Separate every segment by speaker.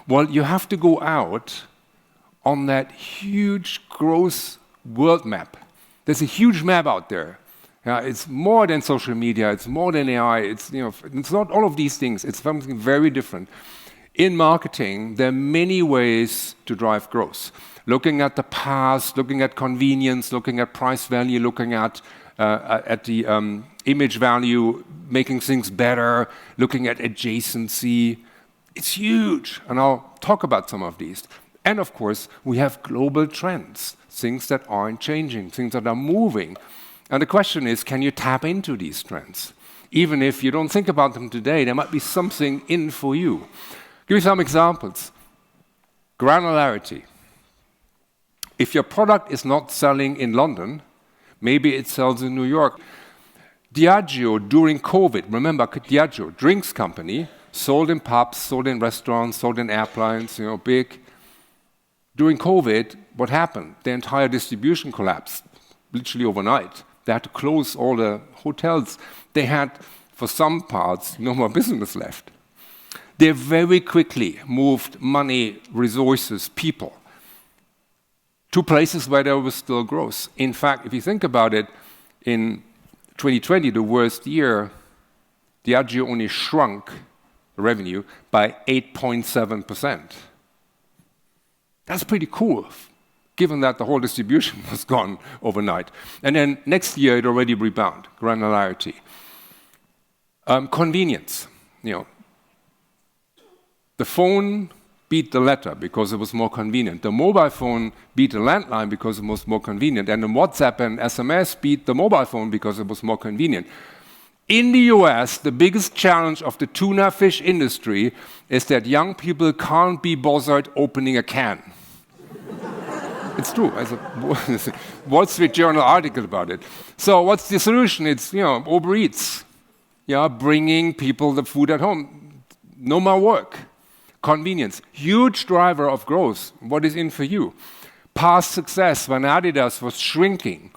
Speaker 1: Well, you have to go out on that huge growth world map. There's a huge map out there. It's more than social media, it's more than AI, it's not all of these things, it's something very different. In marketing, there are many ways to drive growth. Looking at the past, looking at convenience, looking at price value, looking at the image value, making things better, looking at adjacency. It's huge, and I'll talk about some of these. And of course, we have global trends, things that aren't changing, things that are moving. And the question is, can you tap into these trends? Even if you don't think about them today, there might be something in for you. Give you some examples. Granularity. If your product is not selling in London, maybe it sells in New York. Diageo, during COVID, remember Diageo, drinks company, sold in pubs, sold in restaurants, sold in airplanes, big. During COVID, what happened? The entire distribution collapsed, literally overnight. They had to close all the hotels. They had, for some parts, no more business left. They very quickly moved money, resources, people to places where there was still growth. In fact, if you think about it, in 2020, the worst year, Diageo only shrunk revenue by 8.7%. That's pretty cool, given that the whole distribution was gone overnight. And then next year, it already rebounded, granularity. Convenience. The phone beat the letter because it was more convenient. The mobile phone beat the landline because it was more convenient. And the WhatsApp and SMS beat the mobile phone because it was more convenient. In the US, the biggest challenge of the tuna fish industry is that young people can't be bothered opening a can. It's true. There's a Wall Street Journal article about it. So what's the solution? It's, Uber Eats. Bringing people the food at home. No more work. Convenience. Huge driver of growth. What is in for you? Past success, when Adidas was shrinking,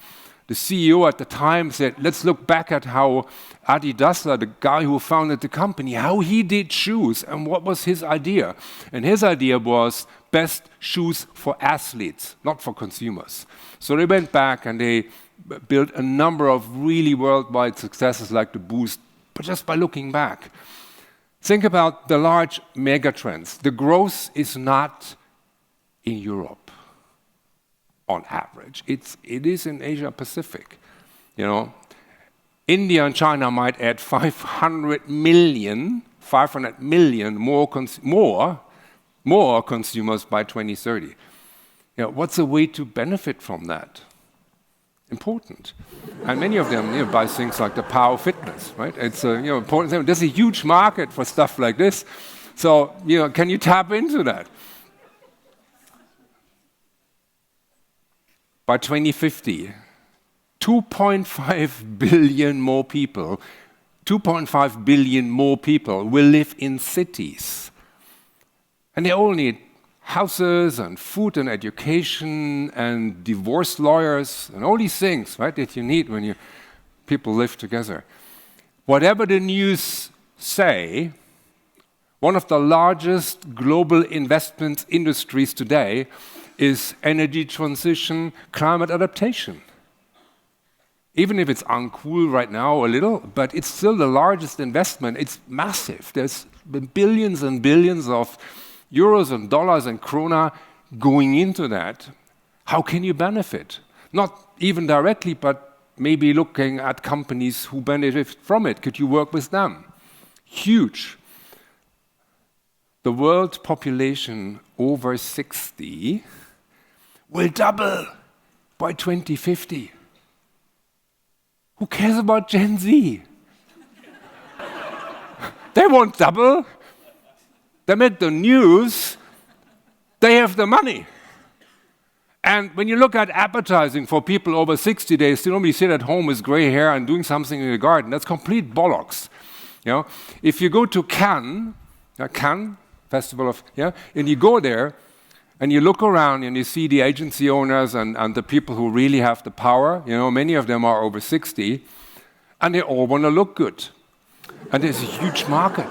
Speaker 1: the CEO at the time said, let's look back at how Adi Dassler, the guy who founded the company, how he did shoes and what was his idea. And his idea was best shoes for athletes, not for consumers. So they went back and they built a number of really worldwide successes like the Boost, but just by looking back. Think about the large mega trends. The growth is not in Europe. On average, it is in Asia Pacific. India and China might add 500 million more consumers by 2030. What's a way to benefit from that? Important. And many of them buy things like the Power Fitness, right? It's a important thing. There's a huge market for stuff like this. So, can you tap into that? By 2050, 2.5 billion more people will live in cities. And they all need houses and food and education and divorce lawyers and all these things, right, that you need when people live together. Whatever the news say, one of the largest global investment industries today is energy transition, climate adaptation. Even if it's uncool right now a little, but it's still the largest investment. It's massive. There's been billions and billions of euros and dollars and krona going into that. How can you benefit? Not even directly, but maybe looking at companies who benefit from it. Could you work with them? Huge. The world population over 60 will double by 2050. Who cares about Gen Z? They won't double. They make the news. They have the money. And when you look at advertising for people over 60, they still only sit at home with gray hair and doing something in the garden. That's complete bollocks. If you go to Cannes Festival of, and you go there, and you look around and you see the agency owners and the people who really have the power, many of them are over 60, and they all want to look good. And there's a huge market.